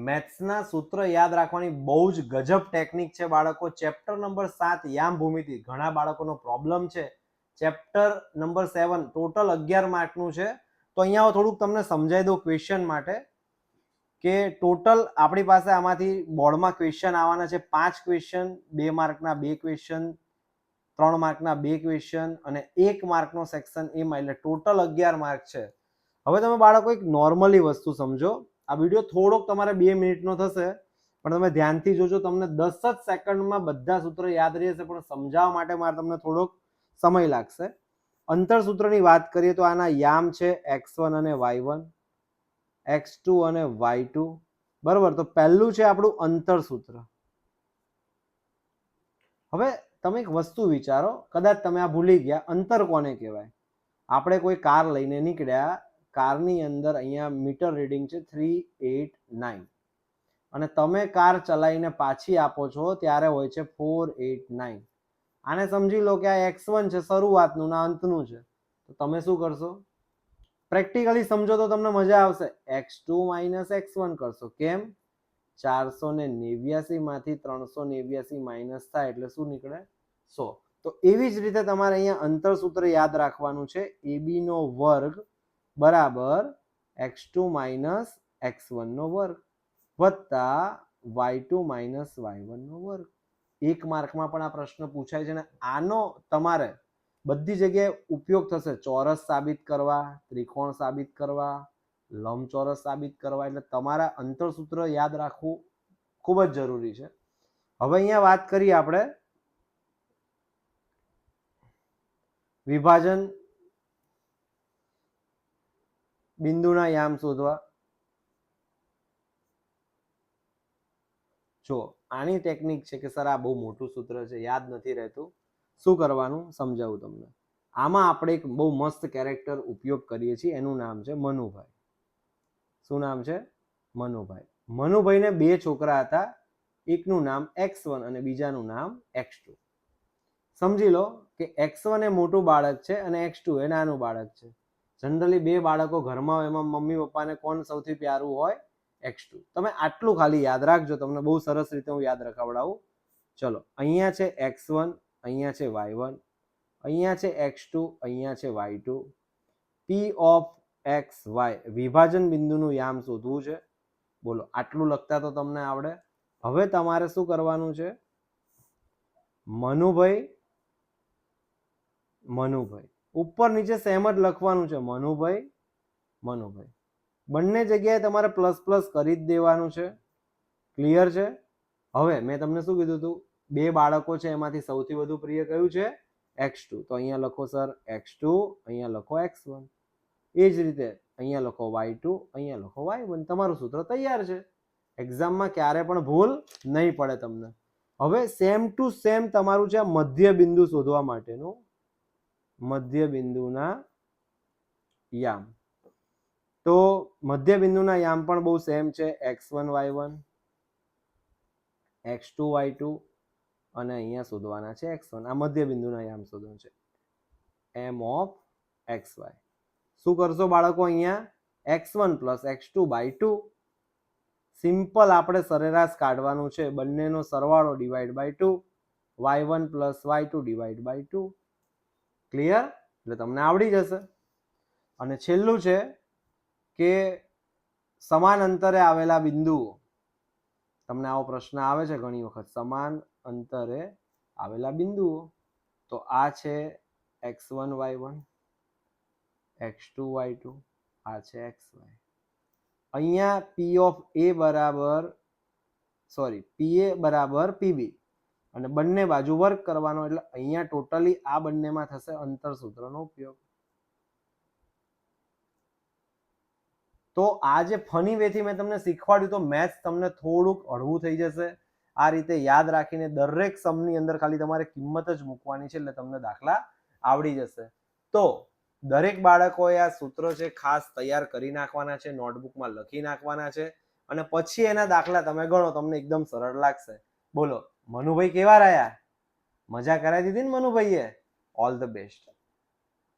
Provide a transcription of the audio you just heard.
મેથ્સના સૂત્ર યાદ રાખવાની બહુ જ ગજબ ટેકનિક છે બાળકો. ચેપ્ટર નંબર 7 યામ ભૂમિતિ ઘણા બાળકોનો પ્રોબ્લેમ છે. ચેપ્ટર નંબર 7 ટોટલ 11 માર્કનું છે. તો અહીંયા થોડુંક તમને સમજાવી દઉં ક્વેશ્ચન માટે કે ટોટલ આપણી પાસે આમાંથી બોર્ડમાં ક્વેશ્ચન આવવાના છે 5 ક્વેશ્ચન, 2 માર્કના 2 ક્વેશ્ચન, 3 માર્કના 2 ક્વેશ્ચન અને 1 માર્કનો સેક્શન એમાં, એટલે ટોટલ 11 માર્ક છે. હવે તમે બાળકો એક નોર્મલી વસ્તુ સમજો. આ વિડીયો થોડોક તમારે 2 મિનિટનો થશે, પણ તમે ધ્યાનથી જોજો. તમને 10 જ સેકન્ડમાં બધા સૂત્ર યાદ રહેશે, પણ સમજાવવા માટે મારે તમને થોડોક સમય લાગશે. અંતર સૂત્રની વાત કરીએ તો આના યામ છે x1 અને y1, x2 અને y2, બરાબર. તો પહેલું છે આપણું અંતર સૂત્ર. હવે તમે એક વસ્તુ વિચારો, કદાચ તમે આ ભૂલી ગયા, અંતર કોને કહેવાય? આપણે કોઈ કાર લઈને નીકળ્યા, કારની અંદર અહીંયા મીટર રીડિંગ છે 389 અને તમે કાર ચલાવીને પાછી આપો છો ત્યારે હોય છે 489. આને સમજી લો કે આ x1 છે, શરૂઆતનું ના અંતનું છે. તો તમે શું કરશો? પ્રેક્ટિકલી સમજો તો તમને મજા આવશે. x2 માઇનસ x1 કરશો. કેમ? 489 માંથી 389 માઇનસ થાય એટલે શું નીકળે? 100. તો એવી જ રીતે તમારે અહીંયા અંતર સૂત્ર યાદ રાખવાનું છે. ab નો વર્ગ બરાબર x2 માઇનસ x1 નો વર્ગ વત્તા y2 માઇનસ y1 નો વર્ગ. 1 માર્કમાં પણ આ પ્રશ્ન પૂછાય છે ને આનો તમારે બધી જગ્યાએ ઉપયોગ થશે. ચોરસ સાબિત કરવા, ત્રિકોણ સાબિત કરવા, લંબચોરસ સાબિત કરવા. એટલે તમારા અંતર સૂત્ર યાદ રાખવું ખૂબ જ જરૂરી છે. હવે અહીંયા વાત કરીએ આપણે વિભાજન બિંદુના યામ શોધવા. જો આની ટેકનિક છે કે સર આ બહુ મોટું સૂત્ર છે, યાદ નથી રહેતું. શું કરવાનું સમજાવું તમને. આમાં આપણે એક બહુ મસ્ત કેરેક્ટર ઉપયોગ કરીએ છીએ, એનું નામ છે મનુભાઈ. શું નામ છે? મનુભાઈ. મનુભાઈને 2 છોકરા હતા, એકનું નામ x1 અને બીજાનું નામ x2. સમજી લો કે x1 એ મોટું બાળક છે અને x2 એ નાનું બાળક છે. જનરલી 2 બાળકો ઘરમાં હોય, એમાં મમ્મી પપ્પાને કોણ સૌથી પ્યારું હોય? x2. તમે આટલું ખાલી યાદ રાખજો, તમને બહુ સરસ રીતે હું યાદ રખાવડાવું. ચલો, અહીંયા છે x1, અહીંયા છે y1, અહીંયા છે x2, અહીંયા છે y2. p ઓફ xy વિભાજન બિંદુનું યામ શોધવું છે. બોલો, આટલું લખતા તો તમને આવડે. હવે તમારે શું કરવાનું છે? મનુભાઈ ઉપર નીચે સેમ જ લખવાનું છે. મનુભાઈ બંને જગ્યાએ તમારે પ્લસ પ્લસ કરી જ દેવાનું છે. ક્લિયર છે? હવે મેં તમને શું કીધું હતું? 2 બાળકો છે, એમાંથી સૌથી વધુ પ્રિય કયું છે? x2. તો અહીંયા લખો સર x2, અહીંયા લખો x1. એ જ રીતે અહીંયા લખો y2, અહીંયા લખો y1. તમારું સૂત્ર તૈયાર છે. એક્ઝામમાં ક્યારે પણ ભૂલ નહીં પડે તમને. હવે સેમ ટુ સેમ તમારું છે મધ્ય બિંદુ શોધવા માટેનું મધ્ય બિંદુના યામ. તો મધ્ય બિંદુના યામ પણ બહુ સેમ છે. x1 y1, x2 y2 અને અહીંયા શોધવાના છે x1. આ મધ્ય બિંદુના યામ શોધવાનું છે. m of xy. શું કરશો બાળકો? અહીંયા x1 plus x2 by 2. Simple આપણે સરેરાશ કાઢવાનું છે. બંનેનો સરવાળો divide by 2. y1 plus y2 divide by 2. Clear? એટલે તમને આવડી જશે. અને છેલ્લું છે કે સમાન અંતરે આવેલા બિંદુઓ. તમને આવો પ્રશ્ન આવે છે ઘણી વખત. સમાન અંતરે આવેલા બિંદુઓ. તો આ છે x1 y1, x2 y2, આ છે xy. અહીંયા pa બરાબર pb અને બંને બાજુ વર્ક કરવાનો. એટલે અહીંયા ટોટલી આ બંનેમાં થશે અંતર સૂત્રનો ઉપયોગ. તો આ જે ફની વેથી મેં તમને શીખવાડ્યું, તો મેથ્સ તમને થોડુંક હળવું થઈ જશે. આ રીતે યાદ રાખીને દરેક સમની અંદર ખાલી તમારે કિંમત જ મૂકવાની છે, એટલે તમને દાખલા આવડી જશે. તો દરેક બાળકોએ આ સૂત્રો છે ખાસ તૈયાર કરી નાખવાના છે, નોટબુકમાં લખી નાખવાના છે અને પછી એના દાખલા તમે ગણો, તમને એકદમ સરળ લાગશે. બોલો, મનુભાઈ કેવા રહ્યા? મજા કરાવી દીધી ને મનુભાઈએ? All the best.